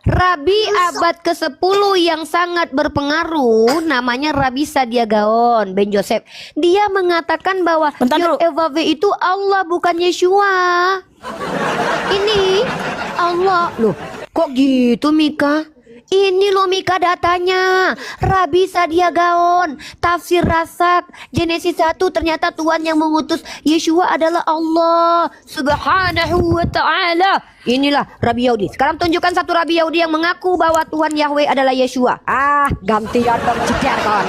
Rabi abad ke-10 yang sangat berpengaruh, namanya Rabi Sadia Gaon Ben Joseph. Dia mengatakan bahwa Yod-Ewaw itu Allah, bukan Yeshua. Ini Allah. Loh, kok gitu Mika? Ini loh Mika datanya. Rabi Sadia Gaon, tafsir Rasak, Genesis 1, ternyata Tuhan yang mengutus Yeshua adalah Allah Subhanahu wa ta'ala. Inilah Rabi Yahudi. Sekarang tunjukkan satu Rabi Yahudi yang mengaku bahwa Tuhan Yahweh adalah Yeshua. Gantian dong cecer kawan.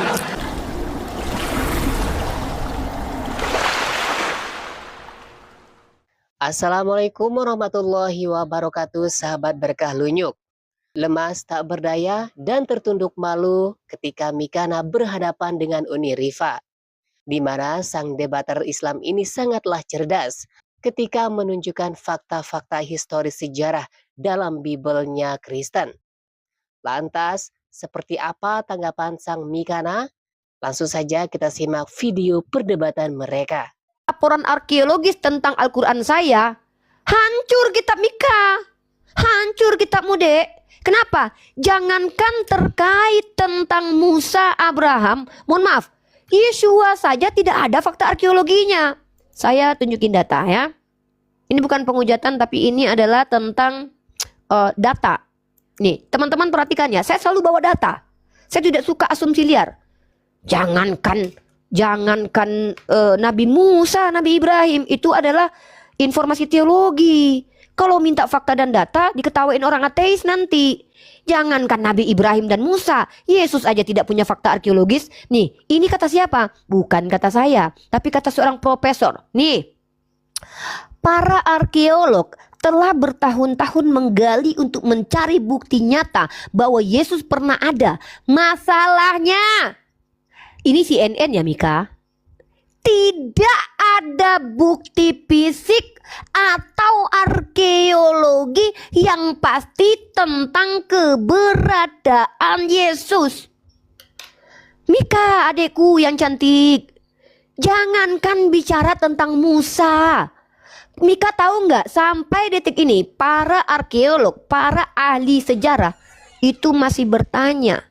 Assalamualaikum warahmatullahi wabarakatuh, sahabat berkah lunyuk. Lemas, tak berdaya, dan tertunduk malu ketika Mikana berhadapan dengan Uni Rifa, di mana sang debater Islam ini sangatlah cerdas ketika menunjukkan fakta-fakta historis sejarah dalam Bibelnya Kristen. Lantas, seperti apa tanggapan sang Mikana? Langsung saja kita simak video perdebatan mereka. Laporan arkeologis tentang Al-Quran saya, hancur kitab Mika, hancur kitabmu dek. Kenapa? Jangankan terkait tentang Musa, Abraham, mohon maaf, Yeshua saja tidak ada fakta arkeologinya. Saya tunjukin data ya. Ini bukan penghujatan, tapi ini adalah tentang data. Nih, teman-teman perhatikan ya, saya selalu bawa data. Saya tidak suka asumsi liar. Jangankan Nabi Musa, Nabi Ibrahim, itu adalah informasi teologi. Kalau minta fakta dan data, diketawain orang ateis nanti. Jangankan Nabi Ibrahim dan Musa, Yesus aja tidak punya fakta arkeologis. Nih, ini kata siapa? Bukan kata saya, tapi kata seorang profesor. Nih, para arkeolog telah bertahun-tahun menggali untuk mencari bukti nyata bahwa Yesus pernah ada. Masalahnya, ini CNN ya Mika, tidak ada bukti fisik atau arkeologi yang pasti tentang keberadaan Yesus. Mika adekku yang cantik, jangankan bicara tentang Musa. Mika tahu nggak, sampai detik ini para arkeolog, para ahli sejarah itu masih bertanya,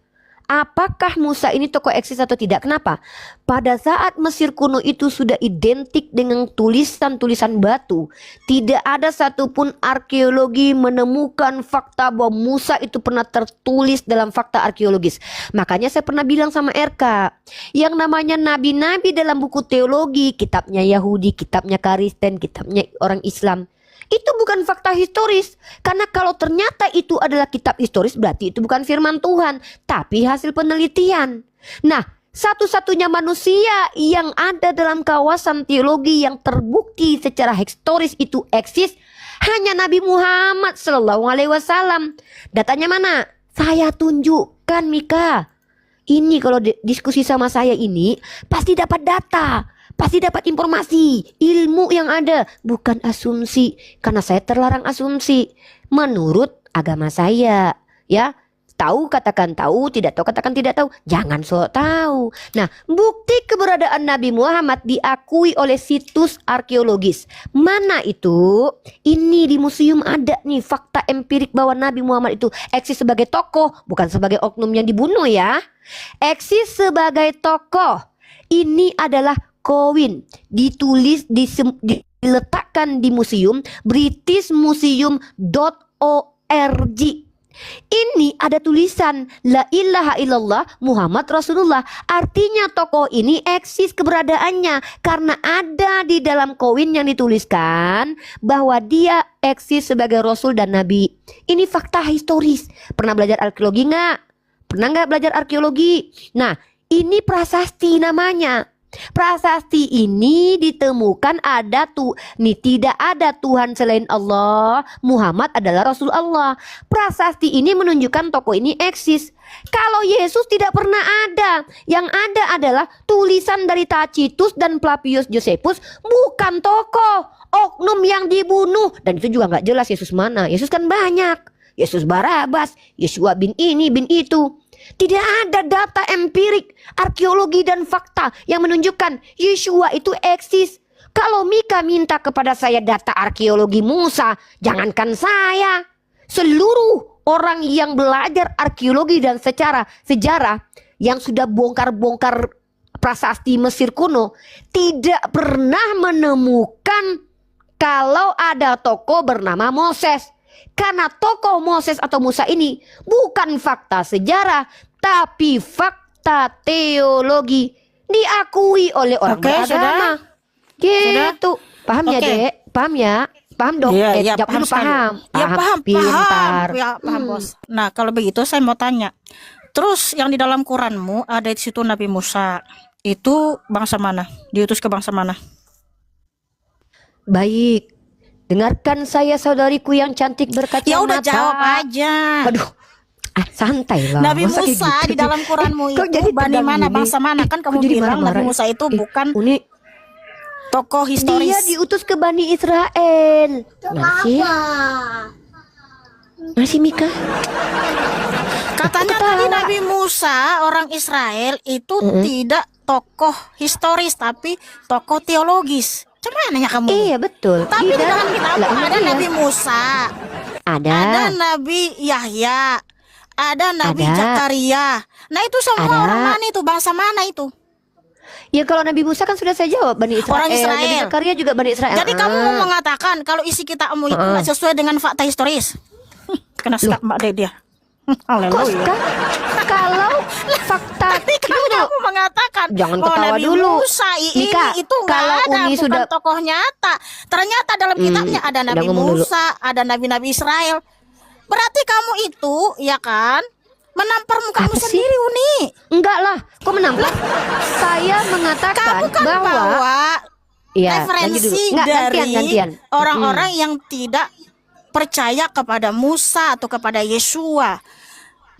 apakah Musa ini tokoh eksis atau tidak? Kenapa? Pada saat Mesir kuno itu sudah identik dengan tulisan-tulisan batu. Tidak ada satupun arkeologi menemukan fakta bahwa Musa itu pernah tertulis dalam fakta arkeologis. Makanya saya pernah bilang sama RK, yang namanya nabi-nabi dalam buku teologi, kitabnya Yahudi, kitabnya Kristen, kitabnya orang Islam, itu bukan fakta historis. Karena kalau ternyata itu adalah kitab historis, berarti itu bukan firman Tuhan, tapi hasil penelitian. Nah, satu-satunya manusia yang ada dalam kawasan teologi yang terbukti secara historis itu eksis hanya Nabi Muhammad SAW. Datanya mana? Saya tunjukkan Mika. Ini kalau diskusi sama saya ini pasti dapat data, pasti dapat informasi, ilmu yang ada, bukan asumsi. Karena saya terlarang asumsi menurut agama saya, ya. Tahu katakan tahu, tidak tahu katakan tidak tahu. Jangan sok tahu. Nah, bukti keberadaan Nabi Muhammad diakui oleh situs arkeologis. Mana itu? Ini di museum ada nih fakta empirik bahwa Nabi Muhammad itu eksis sebagai tokoh, bukan sebagai oknum yang dibunuh ya. Eksis sebagai tokoh. Ini adalah koin, ditulis, diletakkan di museum britishmuseum.org. Ini ada tulisan La ilaha illallah Muhammad Rasulullah. Artinya tokoh ini eksis keberadaannya karena ada di dalam koin yang dituliskan bahwa dia eksis sebagai Rasul dan Nabi. Ini fakta historis. Pernah belajar arkeologi nggak? Pernah nggak belajar arkeologi? Nah, ini prasasti namanya. Prasasti ini ditemukan tidak ada Tuhan selain Allah, Muhammad adalah Rasul Allah. Prasasti ini menunjukkan tokoh ini eksis. Kalau Yesus tidak pernah ada, yang ada adalah tulisan dari Tacitus dan Flavius Josephus, bukan tokoh, oknum yang dibunuh. Dan itu juga nggak jelas Yesus mana. Yesus kan banyak, Yesus Barabas, Yeshua bin ini bin itu. Tidak ada data empirik, arkeologi dan fakta yang menunjukkan Yeshua itu eksis. Kalau Mika minta kepada saya data arkeologi Musa, jangankan saya, seluruh orang yang belajar arkeologi dan secara sejarah yang sudah bongkar-bongkar prasasti Mesir kuno tidak pernah menemukan kalau ada tokoh bernama Moses. Karena tokoh Moses atau Musa ini bukan fakta sejarah, tapi fakta teologi, diakui oleh orang beragama. Gitu. Paham ya, Dek? Paham ya? Paham dong? Iya, jawab dulu, sekali. paham. Ya paham, pintar. ya paham bos. Nah kalau begitu saya mau tanya, terus yang di dalam Quranmu ada di situ Nabi Musa itu bangsa mana? Diutus ke bangsa mana? Baik, dengarkan saya saudariku yang cantik berkacamata. Ya udah jawab aja. Aduh, santai lah. Nabi Masa kayak Musa gitu di dalam Quranmu kok itu jadi Bani tegang mana, gini? bangsa mana? Kan kamu Kok jadi bilang marah-marah? Nabi Musa itu bukan Uni, tokoh historis. dia diutus ke Bani Israel. Masih Mika? Katanya tadi Nabi Musa orang Israel itu tidak tokoh historis tapi tokoh teologis. Cuman nanya kamu. Iya betul. Tapi di dalam kitabmu Lah, ada iya. Nabi Musa, ada Nabi Yahya, ada Nabi Ada. Zakaria. Nah itu semua Ada. orang mana itu? Bangsa mana itu? Ya kalau Nabi Musa kan sudah saya jawab, Bani Israel. Orang Israel. Nabi Zakaria juga Bani Israel. Jadi kamu mau mengatakan kalau isi kitabmu itu nggak sesuai dengan fakta historis? Kena sekap mak dia. Kok Haleluya. kalau fakta Tadi kan kamu mengatakan Jangan oh, ketawa Nabi dulu. Musa ini Mika, itu nggak kalau ada, Uni bukan sudah- tokoh nyata. Ternyata dalam kitabnya ada udah Nabi ngomong dulu. Musa, ada Nabi-Nabi Israel. Berarti kamu itu ya kan menampar mukamu Apa sih? sendiri, Uni. Enggak lah, kok menampar? Saya mengatakan Kamu kan bahwa bawa ya, referensi Enggak, dari gantian. orang-orang yang tidak percaya kepada Musa atau kepada Yesua.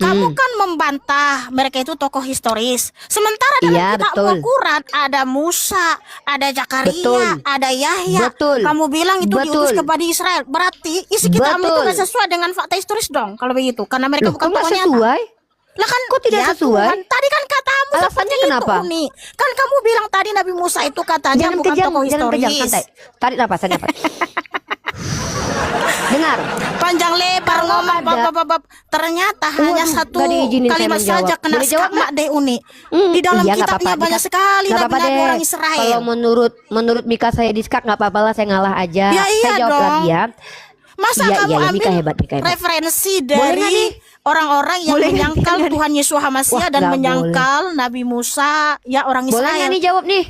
Kamu kan membantah mereka itu tokoh historis. Sementara dalam Iya, kitab betul. Al-Quran ada Musa, ada Zakaria, Betul. ada Yahya. Betul. Kamu bilang itu Betul. diutus ke Bani Israel. Berarti isi kitabmu itu Betul. nggak sesuai dengan fakta historis dong. Kalau begitu, karena mereka Loh, bukan kok nggak tokoh nyata. sesuai? Lah kan Kok tidak ya sesuai? Tuhan, tadi kan katamu Alasannya seperti kenapa? itu, Uni. Kan kamu bilang tadi Nabi Musa itu katanya Jangan bukan kejam, tokoh jangan historis. kejam, santai. Tarik napas, tarik napas. Dengar. Panjang lebar Kalau ngomong ada- bab. Ternyata hanya Waduh, satu nggak diizinin saya kalimat menjawab. saja kena Boleh jawab skak mak deh, Uni. Hmm, Di dalam iya, nggak kitabnya apa-apa, banyak Dika. sekali Nggak apa-apa nabi-nabi deh. orang Israel. Kalau menurut Mika saya diskak nggak apa-apa lah, saya ngalah aja. Ya, iya saya jawab dong. lagi ya. Masa Iya, kamu iya, ambil Mika hebat, Mika hebat. referensi Boleh nggak dari nih? orang-orang yang Boleh nggak nih? menyangkal Nggak nih? Tuhan Yesus Hamasiah Wah, dan nggak menyangkal Nabi Musa ya orang Boleh Israel. nggak nih jawab nih?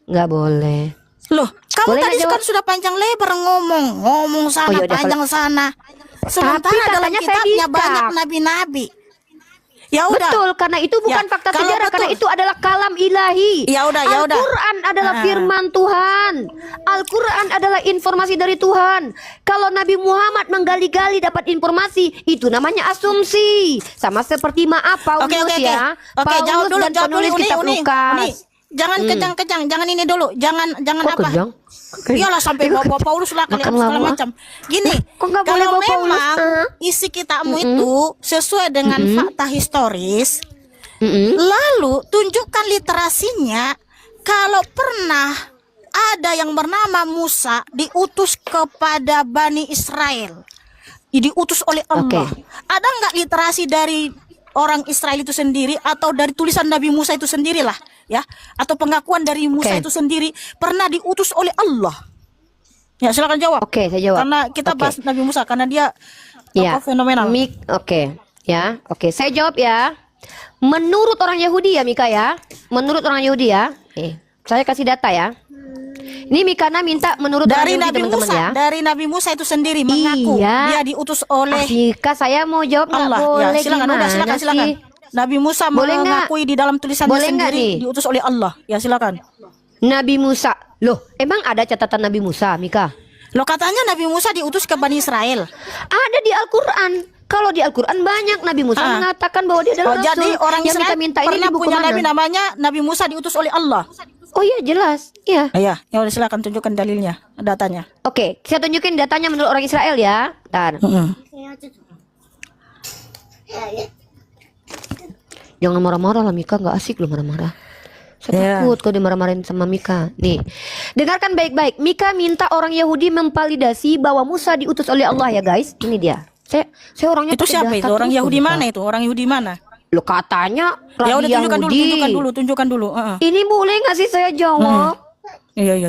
Nggak boleh. Loh, kamu Boleh tadi nggak kan sudah panjang lebar ngomong sana Oh, yaudah, panjang sana. Sementara Tapi dalam katanya saya kitabnya diskak. banyak nabi-nabi. Ya udah. Betul, karena itu bukan Ya, fakta kalau sejarah, betul. karena itu adalah kalam ilahi. Ya udah. Al-Quran adalah firman Tuhan. Al-Quran adalah informasi dari Tuhan. Kalau Nabi Muhammad menggali-gali dapat informasi, itu namanya asumsi. Sama seperti Paulus Oke. ya. Oke, jawab dulu, dan jawab dulu, penulis Uni, kitab Uni. Lukas. Jangan kejang-kejang, jangan ini dulu. Jangan Kok apa? kejang? Iyalah sampai bawa Paulus lah kalian Makan segala lama. macam. Gini, Kok nggak boleh kalau bawa Paulus? memang isi kitabmu itu sesuai dengan fakta historis, lalu tunjukkan literasinya. Kalau pernah ada yang bernama Musa diutus kepada Bani Israel, diutus oleh Allah. Oke. Ada nggak literasi dari orang Israel itu sendiri atau dari tulisan Nabi Musa itu sendirilah ya, atau pengakuan dari Musa Oke. itu sendiri pernah diutus oleh Allah? Ya silakan jawab. Oke, saya jawab. Karena kita Oke. bahas Nabi Musa karena dia Ya, tokoh fenomenal. Oke, ya, oke. Saya jawab ya. Menurut orang Yahudi ya, Mika ya. Menurut orang Yahudi ya. Saya kasih data ya. Ini Mikana minta menurut Dari orang Yahudi Nabi teman-teman Musa, ya. dari Nabi Musa itu sendiri mengaku Iya. dia diutus oleh Mika, saya mau jawab nggak Allah. boleh, Ya, silakan, gimana udah silakan. sih? Nabi Musa Boleh nggak? mengakui di dalam tulisannya Boleh nggak sendiri nih? diutus oleh Allah. Ya silakan. Nabi Musa. Loh, emang ada catatan Nabi Musa, Mika? Lo katanya Nabi Musa diutus ke Bani Israel. Ada di Al-Quran. Kalau di Al-Quran banyak Nabi Musa mengatakan bahwa dia adalah Oh, jadi rasul. orang yang Israel minta ini pernah di buku punya mana? nabi namanya Nabi Musa diutus oleh Allah. Oh iya, jelas. Iya. Iya, ya udah silakan tunjukkan dalilnya, datanya. Oke, saya tunjukin datanya menurut orang Israel ya. Ntar. Jangan marah-marah lah Mika, nggak asik lo marah-marah. Saya Ya. takut kalau dia marah-marahin sama Mika. Nih, dengarkan baik-baik. Mika minta orang Yahudi memvalidasi bahwa Musa diutus oleh Allah ya guys. Ini dia. Saya orangnya Itu pakai siapa data itu? Orang terus Yahudi kok, Mika. mana itu? Orang Yahudi mana? Lo katanya Ya Rabi udah tunjukkan dulu, Yahudi. tunjukkan dulu. Heeh. Ini boleh nggak sih saya jawab? Iya.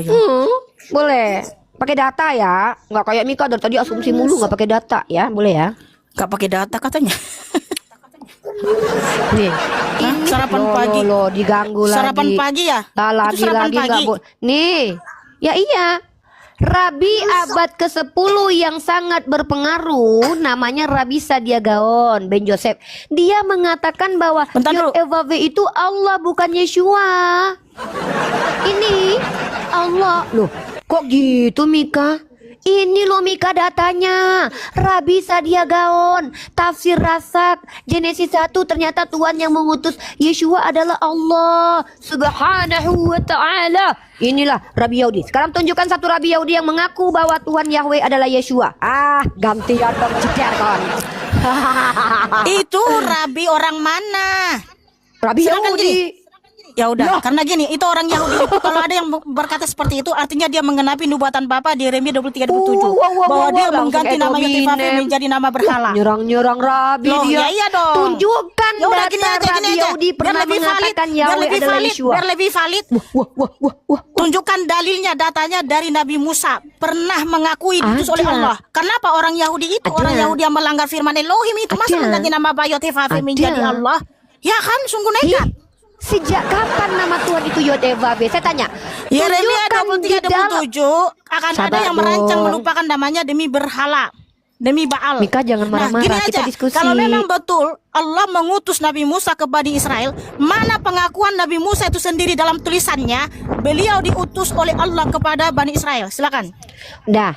Boleh. Pakai data ya, nggak kayak Mika dari tadi asumsi mulu nggak pakai data ya, boleh ya? Gak pakai data katanya. Nih, Hah? Sarapan Loh, pagi. loh, diganggu Sarapan lagi. pagi ya? Lah, Itu sarapan lagi nggak pagi. boleh. Nih, ya iya. Rabi abad ke-10 yang sangat berpengaruh namanya Rabi Sadia Gaon Ben Joseph. Dia mengatakan bahwa Bentar dulu. Yod-Ev-Vav itu Allah bukan Yeshua. Ini Allah. Loh, kok gitu Mika? Ini loh Mika datanya. Rabi Sadia Gaon, tafsir Rasak, Genesis 1, ternyata Tuhan yang mengutus Yeshua adalah Allah Subhanahu wa ta'ala. Inilah Rabi Yahudi. Sekarang tunjukkan satu Rabi Yahudi yang mengaku bahwa Tuhan Yahweh adalah Yeshua. Gantian dong cecer kawan. Itu Rabi orang mana? Rabi Silakan Yahudi. Ya udah, Loh. karena gini, itu orang Yahudi itu kalau ada yang berkata seperti itu artinya dia mengenapi nubuatan Bapa di Yeremia 23:27 bahwa dia langsung mengganti nama Yod-Ev-Vav menjadi nama berhala. Nyerang-nyerang Rabi Loh, dia. ya iya dong. Tunjukkan Ya udah data gini aja, Rabi Yahudi pernah mengatakan Yahweh adalah Yeshua. biar lebih valid. Wah. Tunjukkan dalilnya, datanya dari Nabi Musa pernah mengakui diutus oleh Ada. Allah. Kenapa orang Yahudi itu, Ada. orang Yahudi yang melanggar firman Elohim itu masa Ada. mengganti nama Yod-Ev-Vav Ada. menjadi Allah? Ya kan, sungguh nekat. Sejak kapan nama Tuhan itu Yod-Ev-Vav? Saya tanya. Yeremia Tunjukkan di dalam. 23:27 akan ada Sabar yang merancang dong. melupakan namanya demi berhala, demi Baal. Mika jangan marah-marah, gini kita aja, diskusi. kalau memang betul Allah mengutus Nabi Musa ke Bani Israel, mana pengakuan Nabi Musa itu sendiri dalam tulisannya beliau diutus oleh Allah kepada Bani Israel? Silakan. Dah,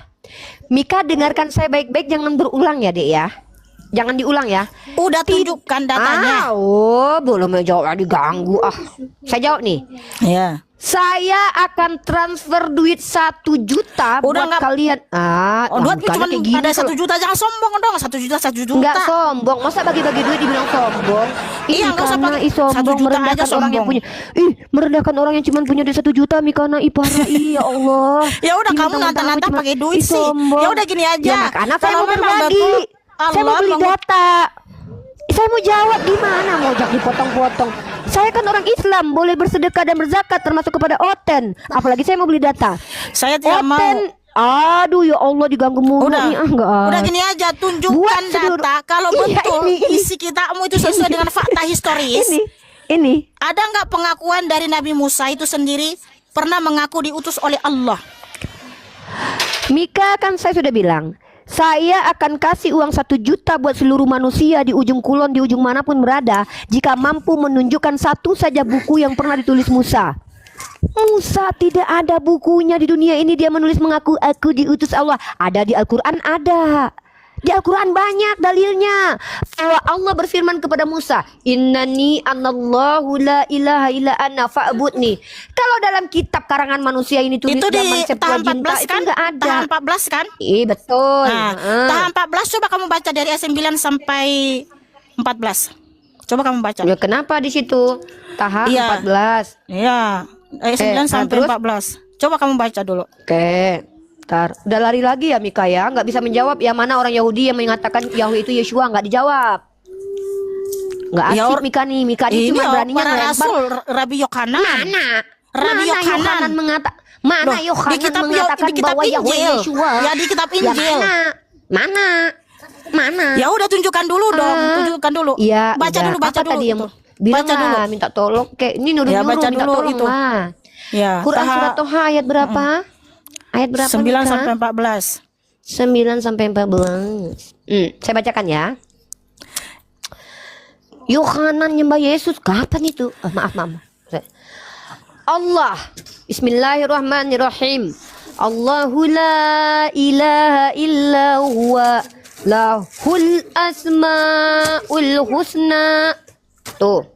Mika dengarkan saya baik-baik, jangan berulang ya dek ya. Jangan diulang ya. Udah tunjukkan datanya. Belum menjawab diganggu. Saya jawab nih. Ya. Saya akan transfer duit 1 juta Udah buat nggak- kalian. Duit bukannya cuma kayak gini ada kalau- 1 juta, jangan sombong dong. 1 juta, 1 juta. Nggak sombong, masa bagi-bagi duit dibilang sombong? Iya, nggak usah Karena pakai 1 sombong juta merendahkan aja orang yang sombong. punya. Merendahkan orang yang cuma punya duit 1 juta, Mikana parah. Ya Allah. Ya udah, Ih, kamu mentang-mentang nantang-nantang aku cuma- pakai duit sih. sombong. Ya udah gini aja. Ya makanya saya Kalau mau memang berbagi. betul Saya mau Allah beli data. Saya mau jawab gimana mau jak dipotong-potong. Saya kan orang Islam, boleh bersedekah dan berzakat termasuk kepada Oten. Apalagi saya mau beli data. Saya tidak mau. Oten, aduh ya Allah diganggu mulu Udah, nih. Enggak. udah gini aja, tunjukkan Buat seluruh- data kalau Iya, betul ini. isi kitamu itu sesuai dengan fakta historis. Ini. Ada nggak pengakuan dari Nabi Musa itu sendiri pernah mengaku diutus oleh Allah? Mika kan saya sudah bilang, saya akan kasih uang 1 juta buat seluruh manusia di ujung kulon, di ujung manapun berada, jika mampu menunjukkan satu saja buku yang pernah ditulis Musa. Musa tidak ada bukunya di dunia ini dia menulis mengaku aku diutus Allah. Ada di Al-Quran, ada. Di Al-Quran banyak dalilnya. Bahwa Allah berfirman kepada Musa, Innani anallahu la ilaha illa ana fa'budni. Kalau dalam kitab karangan manusia ini tulis Itu di zaman tahap Septuaginta 14 itu kan? enggak ada. Tahap 14 kan? Iya betul. Nah, tahap 14 coba kamu baca dari ayat 9 sampai 14. Coba kamu baca. Ya, kenapa di situ tahap Iya. 14? Iya, ayat 9 sampai terus? 14. Coba kamu baca dulu. Oke. Ntar, udah lari lagi ya Mika ya, nggak bisa menjawab ya, mana orang Yahudi yang mengatakan Yahweh itu Yeshua, nggak dijawab. Nggak Ya, asik Mika nih, Mika ini Ini cuma beraninya para melempar. rasul Rabi Yohanan. Mana? Rabi Mana Yohanan. Yohanan mengatakan? Mana Loh, Yohanan di kitab mengatakan di kitab bahwa Yahweh Injil. Yeshua? Ya, di kitab Ya, Injil. mana? Mana? Ya udah tunjukkan dulu dong, tunjukkan dulu. Iya, Baca udah. dulu, baca Apa dulu. tadi yang itu. bilang Baca dulu. lah, minta tolong kayak ini nuduh-nuduh, Ya, baca minta dulu tolong itu. lah. Ya, Quran tahap surat Toha ayat berapa? Ayat berapa? 9 Mika? sampai 14. 9 sampai 14. Saya bacakan ya. Yohanan nyembah Yesus kapan itu? Maaf. Allah. Bismillahirrahmanirrahim. Allahu la ilaha illa huwa lahul asmaul husna. Tuh.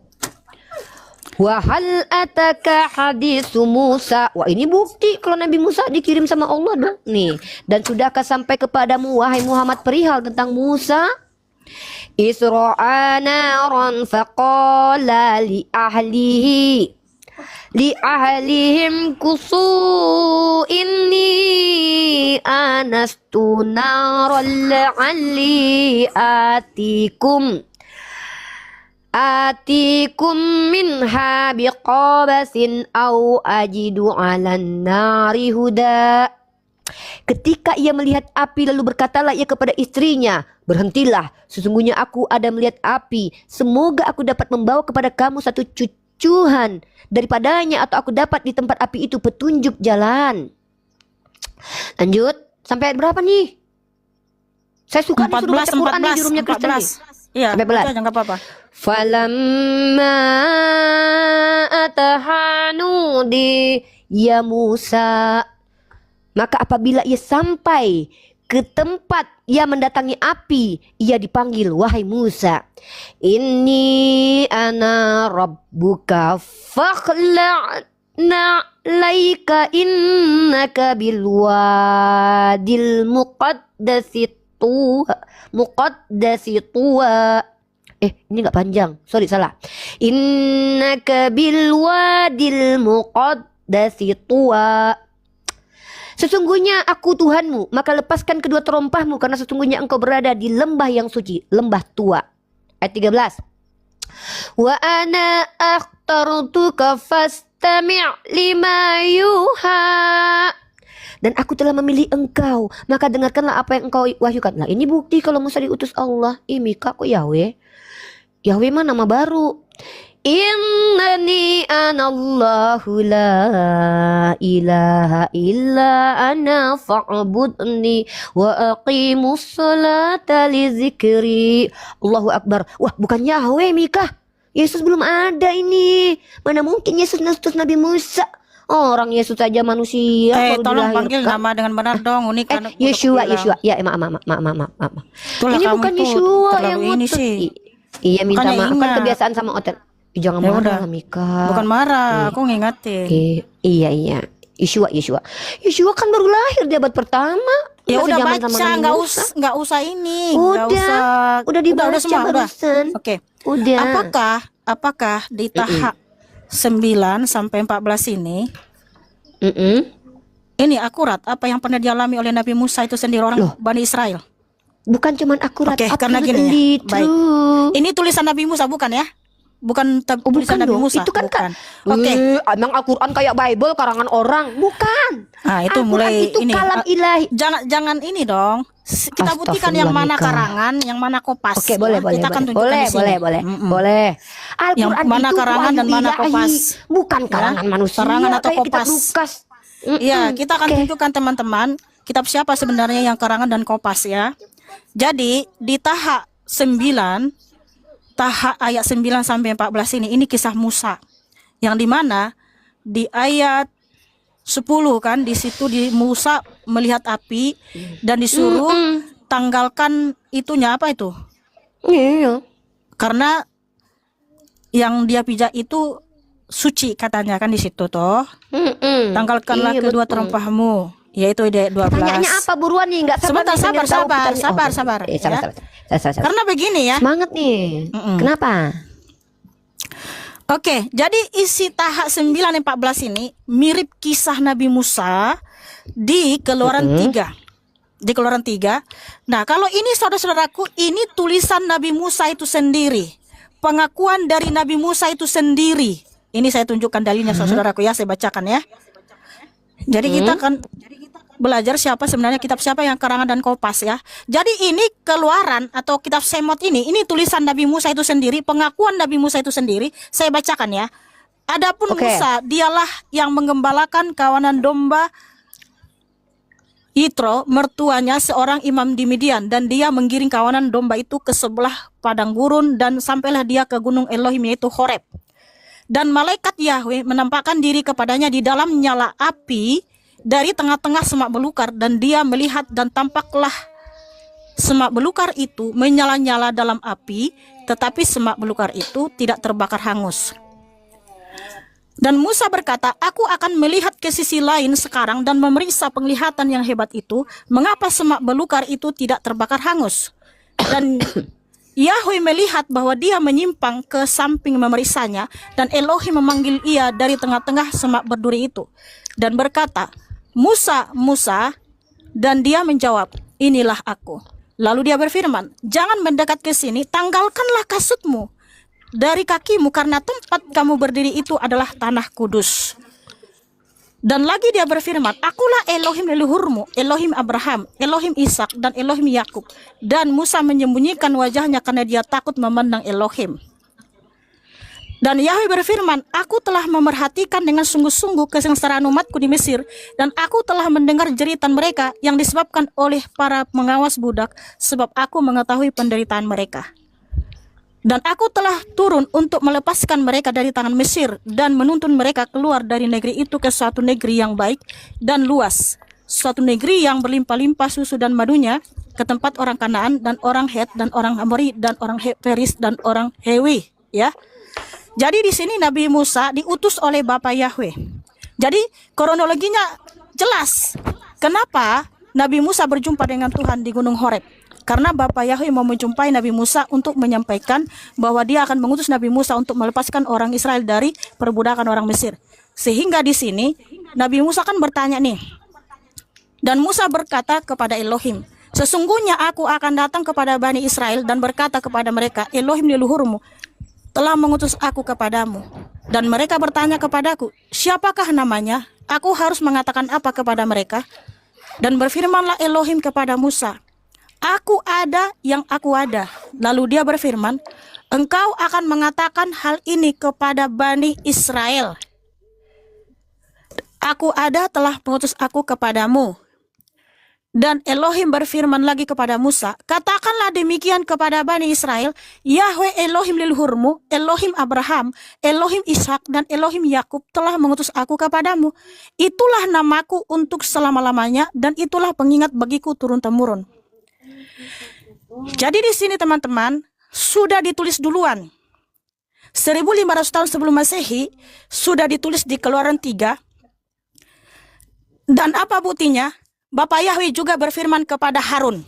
Wa hal ataka hadisu Musa. Wah, ini bukti kalau Nabi Musa dikirim sama Allah dong. Nih, dan sudahkah sampai kepadamu wahai Muhammad perihal tentang Musa? Isra'a naran faqala li ahlihi li ahlihim kusu inni anastu naran la'alli atikum minha biqabasin au ajidu 'alan nari huda. Ketika ia melihat api lalu berkatalah ia kepada istrinya, berhentilah, sesungguhnya aku ada melihat api, semoga aku dapat membawa kepada kamu satu cucuhan daripadanya, atau aku dapat di tempat api itu petunjuk jalan. Lanjut, sampai ayat berapa nih? Saya suka disuruh baca Quran di rumahnya Kristen nih. Iya, sampai belas. Jangan apa-apa. Falamma atahanu di ya Musa, maka apabila ia sampai ke tempat ia mendatangi api, ia dipanggil, wahai Musa, inni ana rabbuka fakhla'na laika innaka bilwadil muqaddasi tuwa. Ini nggak panjang, sorry salah. Innaka bilwadil muqaddasi tuwa. Sesungguhnya aku Tuhanmu, maka lepaskan kedua terompahmu, karena sesungguhnya engkau berada di lembah yang suci, lembah tua. Ayat 13. Wa ana akhtartuka fastami' lima yuha. Dan aku telah memilih engkau, maka dengarkanlah apa yang engkau wahyukan. Nah, ini bukti kalau Musa diutus Allah. Mika kok Yahweh? Yahweh mah nama baru. Innani anallahu la ilaha illa ana fa'budni wa aqimus salata li zikri. Allahu Akbar. Wah, bukan Yahweh Mika. Yesus belum ada ini. Mana mungkin Yesus nutus Nabi Musa? Orang Yesus saja manusia. Tolong panggil nama dengan benar dong. Unik kan. Yeshua. Ya, maaf. Ini bukan Yeshua yang ngutus. Iya, minta maaf. Kan kebiasaan sama otot. Jangan marah lah Mika. Bukan marah, aku ngingetin. Iya. Yeshua kan baru lahir di abad pertama. Ya udah baca, nggak usah ini. Udah dibaca semua, barusan. Oke. Udah. Apakah di tahap 9 sampai 14 ini ini akurat apa yang pernah dialami oleh Nabi Musa itu sendiri, orang Bani Israel? Bukan cuman akurat. Oke, karena gini ya. Baik. Ini tulisan Nabi Musa bukan ya? Bukan tulisan Nabi Musa. Itu kan bukan. Oke. Emang Al-Quran kayak Bible karangan orang? Bukan. Nah, itu mulai itu ini. Kalam ilahi. Jangan ini dong. Kita buktikan yang mana karangan, yang mana kopas. Oke, boleh. Kita akan tunjukkan di sini. Boleh. Al-Quran yang mana itu karangan dan mana kopas. Bukan karangan manusia. Karangan atau kayak kopas. Lukas. Iya, kita akan tunjukkan teman-teman kitab siapa sebenarnya yang karangan dan kopas ya. Jadi di tahap 9, tahap ayat 9 sampai 14 ini kisah Musa. Yang dimana di ayat 10 kan di situ di Musa melihat api dan disuruh tanggalkan itunya apa itu? Iya. Karena yang dia pijak itu suci katanya kan di situ toh. Tanggalkanlah kedua terompahmu. Yaitu ayat 12. Pertanyaannya apa buruan nih? Enggak sabar. Sabar. Karena begini ya. Semangat nih. Kenapa? Oke, jadi isi tahap 9-14 ini mirip kisah Nabi Musa di Keluaran 3. Di Keluaran 3. Nah, kalau ini saudara-saudaraku, ini tulisan Nabi Musa itu sendiri. Pengakuan dari Nabi Musa itu sendiri. Ini saya tunjukkan dalilnya saudara-saudaraku ya, saya bacakan ya. Jadi kita akan belajar kitab siapa yang karangan dan kopas ya. Jadi ini Keluaran atau kitab Semot ini tulisan Nabi Musa itu sendiri, pengakuan Nabi Musa itu sendiri. Saya bacakan ya. Adapun Musa, dialah yang menggembalakan kawanan domba Yitro, mertuanya seorang imam di Midian, dan dia menggiring kawanan domba itu ke sebelah padang gurun dan sampailah dia ke gunung Elohim yaitu Horeb. Dan malaikat Yahweh menampakkan diri kepadanya di dalam nyala api dari tengah-tengah semak belukar, dan dia melihat dan tampaklah semak belukar itu menyala-nyala dalam api, tetapi semak belukar itu tidak terbakar hangus. Dan Musa berkata, aku akan melihat ke sisi lain sekarang dan memeriksa penglihatan yang hebat itu, mengapa semak belukar itu tidak terbakar hangus. Dan Yahweh melihat bahwa dia menyimpang ke samping memeriksanya, dan Elohim memanggil ia dari tengah-tengah semak berduri itu dan berkata, Musa, Musa. Dan dia menjawab, inilah aku. Lalu dia berfirman, jangan mendekat ke sini, tanggalkanlah kasutmu dari kakimu, karena tempat kamu berdiri itu adalah tanah kudus. Dan lagi dia berfirman, akulah Elohim leluhurmu, Elohim Abraham, Elohim Ishak, dan Elohim Yakub. Dan Musa menyembunyikan wajahnya karena dia takut memandang Elohim. Dan Yahweh berfirman, aku telah memerhatikan dengan sungguh-sungguh kesengsaraan umatku di Mesir, dan aku telah mendengar jeritan mereka yang disebabkan oleh para pengawas budak, sebab aku mengetahui penderitaan mereka. Dan aku telah turun untuk melepaskan mereka dari tangan Mesir dan menuntun mereka keluar dari negeri itu ke suatu negeri yang baik dan luas, suatu negeri yang berlimpah-limpah susu dan madunya, ke tempat orang Kanaan dan orang Het dan orang Amori dan orang Peris dan orang Hewi, ya. Jadi di sini Nabi Musa diutus oleh Bapa Yahweh. Jadi kronologinya jelas. Kenapa Nabi Musa berjumpa dengan Tuhan di Gunung Horeb? Karena Bapa Yahweh mau menjumpai Nabi Musa untuk menyampaikan bahwa dia akan mengutus Nabi Musa untuk melepaskan orang Israel dari perbudakan orang Mesir. Sehingga di sini Nabi Musa kan bertanya nih. Dan Musa berkata kepada Elohim, sesungguhnya aku akan datang kepada Bani Israel dan berkata kepada mereka, Elohim leluhurmu telah mengutus aku kepadamu. Dan mereka bertanya kepadaku, siapakah namanya? Aku harus mengatakan apa kepada mereka? Dan berfirmanlah Elohim kepada Musa, aku ada yang aku ada. Lalu dia berfirman, engkau akan mengatakan hal ini kepada Bani Israel. Aku ada telah mengutus aku kepadamu. Dan Elohim berfirman lagi kepada Musa, katakanlah demikian kepada Bani Israel, Yahweh Elohim leluhurmu, Elohim Abraham, Elohim Ishak, dan Elohim Yakub telah mengutus aku kepadamu. Itulah namaku untuk selama-lamanya, dan itulah pengingat bagiku turun-temurun. Jadi di sini teman-teman, sudah ditulis duluan. 1500 tahun sebelum Masehi, sudah ditulis di Keluaran 3. Dan apa buktinya? Bapak Yahweh juga berfirman kepada Harun.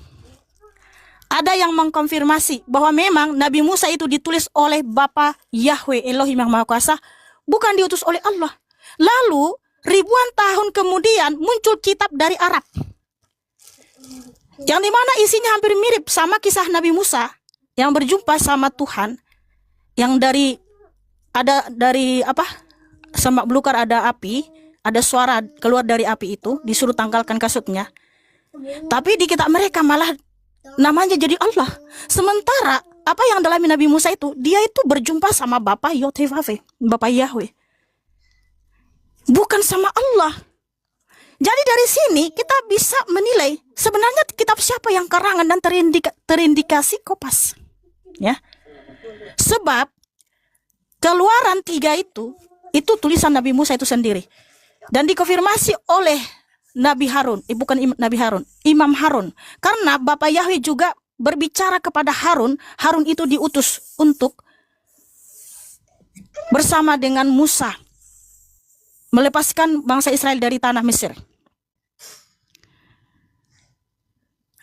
Ada yang mengkonfirmasi bahwa memang Nabi Musa itu ditulis oleh Bapa Yahweh Elohim yang Maha Kuasa, bukan diutus oleh Allah. Lalu ribuan tahun kemudian muncul kitab dari Arab, yang dimana isinya hampir mirip sama kisah Nabi Musa yang berjumpa sama Tuhan, yang dari semak belukar ada api. Ada suara keluar dari api itu, disuruh tanggalkan kasutnya. Tapi di kitab mereka malah namanya jadi Allah. Sementara apa yang dalam Nabi Musa itu, dia itu berjumpa sama Bapa Yotevave, Bapa Yahweh, bukan sama Allah. Jadi dari sini kita bisa menilai sebenarnya kitab siapa yang karangan dan terindikasi kopas, ya. Sebab Keluaran 3 itu tulisan Nabi Musa itu sendiri. Dan dikonfirmasi oleh Nabi Harun, bukan Nabi Harun, Imam Harun. Karena Bapak Yahweh juga berbicara kepada Harun, Harun itu diutus untuk bersama dengan Musa melepaskan bangsa Israel dari tanah Mesir.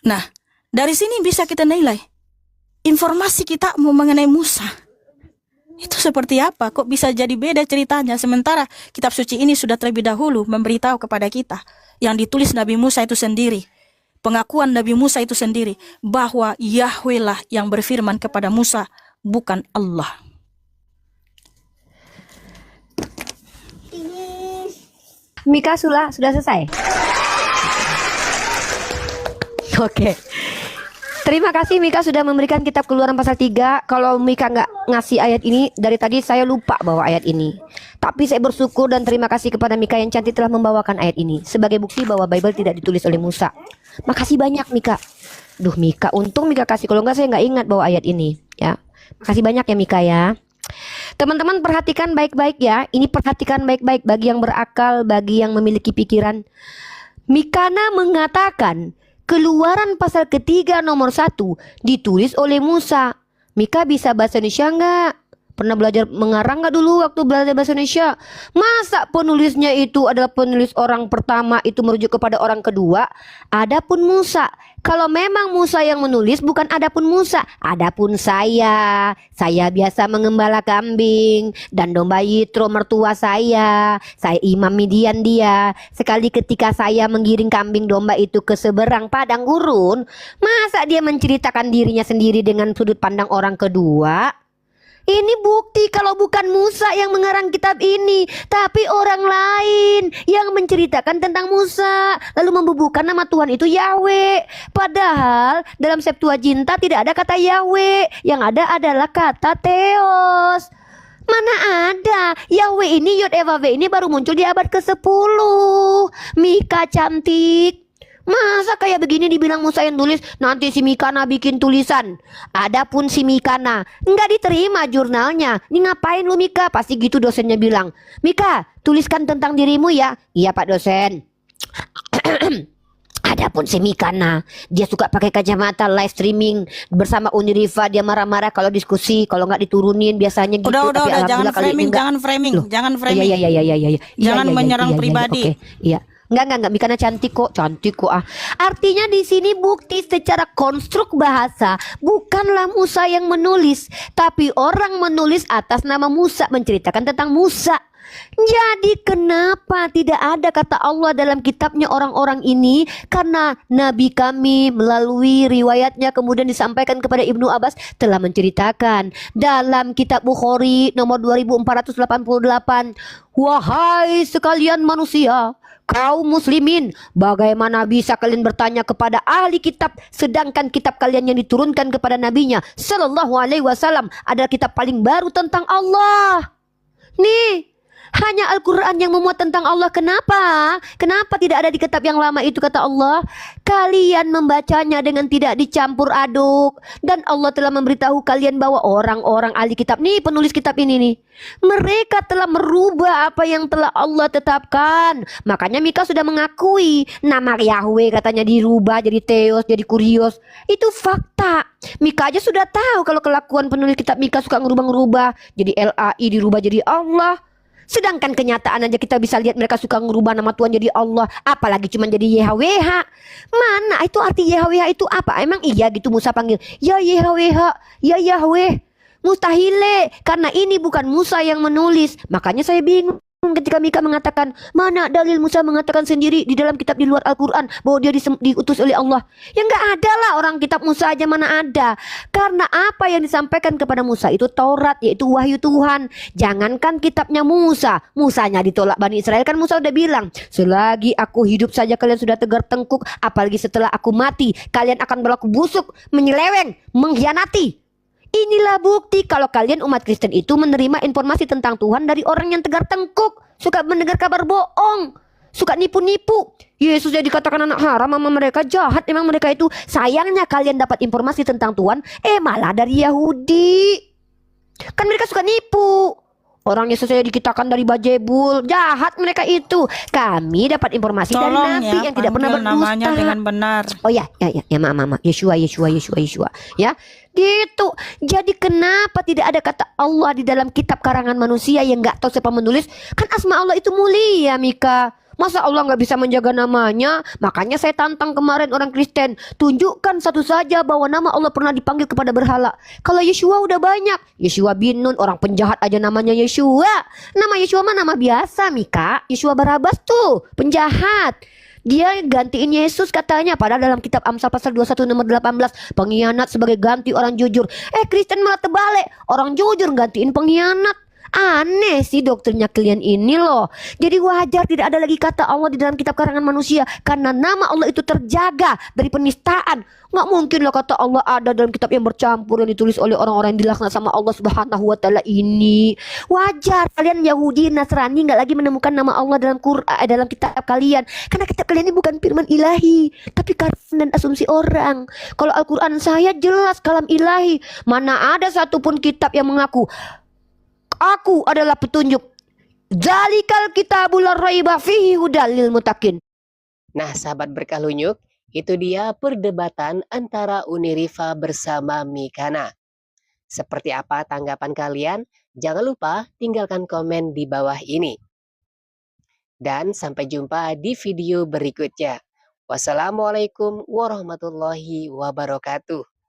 Nah, dari sini bisa kita nilai informasi kita mengenai Musa itu seperti apa? Kok bisa jadi beda ceritanya? Sementara kitab suci ini sudah terlebih dahulu memberitahu kepada kita yang ditulis Nabi Musa itu sendiri. Pengakuan Nabi Musa itu sendiri bahwa Yahweh lah yang berfirman kepada Musa, bukan Allah. Mika sudah selesai? Oke. Terima kasih Mika sudah memberikan kitab Keluaran pasal 3. Kalau Mika nggak ngasih ayat ini, dari tadi saya lupa bawa ayat ini. Tapi saya bersyukur dan terima kasih kepada Mika yang cantik telah membawakan ayat ini sebagai bukti bahwa Bible tidak ditulis oleh Musa. Makasih banyak Mika. Duh Mika, untung Mika kasih, kalau nggak saya nggak ingat bawa ayat ini. Ya, makasih banyak ya Mika ya. Teman-teman perhatikan baik-baik ya. Ini perhatikan baik-baik bagi yang berakal, bagi yang memiliki pikiran. Mikana mengatakan Keluaran pasal ketiga nomor 1 ditulis oleh Musa. Mika bisa bahasa Indonesia enggak? Pernah belajar mengarang nggak dulu waktu belajar bahasa Indonesia? Masa penulisnya itu adalah penulis orang pertama itu merujuk kepada orang kedua? Adapun Musa, kalau memang Musa yang menulis, bukan adapun Musa, adapun saya. Saya biasa mengembala kambing dan domba Yitro mertua saya. Saya imam Midian dia. Sekali ketika saya menggiring kambing domba itu ke seberang padang gurun, masa dia menceritakan dirinya sendiri dengan sudut pandang orang kedua? Ini bukti kalau bukan Musa yang mengarang kitab ini, tapi orang lain yang menceritakan tentang Musa, lalu membubuhkan nama Tuhan itu Yahweh. Padahal dalam Septuaginta tidak ada kata Yahweh, yang ada adalah kata Theos. Mana ada, Yahweh ini, Yod Eva W ini baru muncul di abad ke-10. Mika cantik. Masa kayak begini dibilang Musa yang tulis, nanti si Mikana bikin tulisan. Adapun si Mikana nggak diterima jurnalnya. Ini ngapain lu Mika? Pasti gitu dosennya bilang. Mika, tuliskan tentang dirimu ya. Iya Pak dosen. Adapun si Mikana, dia suka pakai kacamata live streaming bersama Uniriva. Dia marah-marah kalau diskusi, kalau nggak diturunin biasanya gitu. Udah, Tapi jangan alhamdulillah kali ini framing, nggak. jangan framing, Loh, jangan Iya framing. iya iya iya iya iya. Jangan Iya, iya, menyerang iya, iya, pribadi. Oke, iya. Enggak, Mikana cantik kok ah. Artinya di sini bukti secara konstruk bahasa, bukanlah Musa yang menulis, tapi orang menulis atas nama Musa, menceritakan tentang Musa. Jadi kenapa tidak ada kata Allah dalam kitabnya orang-orang ini? Karena Nabi kami melalui riwayatnya kemudian disampaikan kepada Ibnu Abbas telah menceritakan dalam kitab Bukhari nomor 2488. Wahai sekalian manusia, kaum muslimin, bagaimana bisa kalian bertanya kepada ahli kitab sedangkan kitab kalian yang diturunkan kepada nabinya Sallallahu Alaihi Wasallam adalah kitab paling baru tentang Allah. Nih, hanya Al-Quran yang memuat tentang Allah. Kenapa? Kenapa tidak ada di kitab yang lama itu kata Allah? Kalian membacanya dengan tidak dicampur aduk. Dan Allah telah memberitahu kalian bahwa orang-orang ahli kitab, nih penulis kitab ini nih, mereka telah merubah apa yang telah Allah tetapkan. Makanya Mika sudah mengakui nama Yahweh katanya dirubah jadi Theos, jadi Kurios. Itu fakta. Mika aja sudah tahu kalau kelakuan penulis kitab Mika suka ngerubah-ngerubah. Jadi LAI dirubah jadi Allah. Sedangkan kenyataan aja kita bisa lihat mereka suka ngerubah nama Tuhan jadi Allah, apalagi cuma jadi YHWH. Mana itu arti YHWH itu apa? Emang iya gitu Musa panggil ya YHWH, ya Yahweh? Mustahile, karena ini bukan Musa yang menulis. Makanya saya bingung ketika Mika mengatakan, mana dalil Musa mengatakan sendiri di dalam kitab di luar Al-Quran bahwa dia diutus oleh Allah. Ya nggak ada lah, orang kitab Musa aja mana ada. Karena apa yang disampaikan kepada Musa itu Taurat, yaitu wahyu Tuhan. Jangankan kitabnya Musa, Musanya ditolak Bani Israel. Kan Musa udah bilang, selagi aku hidup saja kalian sudah tegar tengkuk, apalagi setelah aku mati kalian akan berlaku busuk, menyeleweng, mengkhianati. Inilah bukti kalau kalian umat Kristen itu menerima informasi tentang Tuhan dari orang yang tegar tengkuk, suka mendengar kabar bohong, suka nipu-nipu. Yesus jadi dikatakan anak haram sama mereka, jahat emang mereka itu. Sayangnya kalian dapat informasi tentang Tuhan, malah dari Yahudi. Kan mereka suka nipu. Orang Yesus saja dikitakan dari Bajebul, jahat mereka itu. Kami dapat informasi dari Tolong Nabi ya, yang tidak pernah panggil namanya berdusta. dengan benar. Oh ya, maaf. Yeshua. Ya, gitu. Jadi kenapa tidak ada kata Allah di dalam kitab karangan manusia yang nggak tahu siapa menulis? Kan asma Allah itu mulia, Mika. Masa Allah nggak bisa menjaga namanya? Makanya saya tantang kemarin orang Kristen, tunjukkan satu saja bahwa nama Allah pernah dipanggil kepada berhala. Kalau Yeshua udah banyak. Yeshua bin Nun, orang penjahat aja namanya Yeshua. Nama Yeshua mah nama biasa, Mika. Yeshua Barabas tuh penjahat. Dia gantiin Yesus katanya, padahal dalam kitab Amsal pasal 21 nomor 18, pengkhianat sebagai ganti orang jujur. Kristen malah terbalik, orang jujur gantiin pengkhianat. Aneh sih doktrinnya kalian ini loh. Jadi wajar tidak ada lagi kata Allah di dalam kitab karangan manusia, karena nama Allah itu terjaga dari penistaan. Nggak mungkin loh kata Allah ada dalam kitab yang bercampur yang ditulis oleh orang-orang yang dilaknat sama Allah Subhanahu wa Ta'ala ini. Wajar kalian Yahudi Nasrani nggak lagi menemukan nama Allah dalam Quran, dalam kitab kalian, karena kitab kalian ini bukan firman ilahi, tapi karena dan asumsi orang. Kalau Al-Quran saya jelas kalam ilahi. Mana ada satupun kitab yang mengaku aku adalah petunjuk. Zalikal kitabul la raiba fihi hudal lil muttaqin. Nah, sahabat berkah lunyuk, itu dia perdebatan antara Uniriva bersama Mikana. Seperti apa tanggapan kalian? Jangan lupa tinggalkan komen di bawah ini. Dan sampai jumpa di video berikutnya. Wassalamualaikum warahmatullahi wabarakatuh.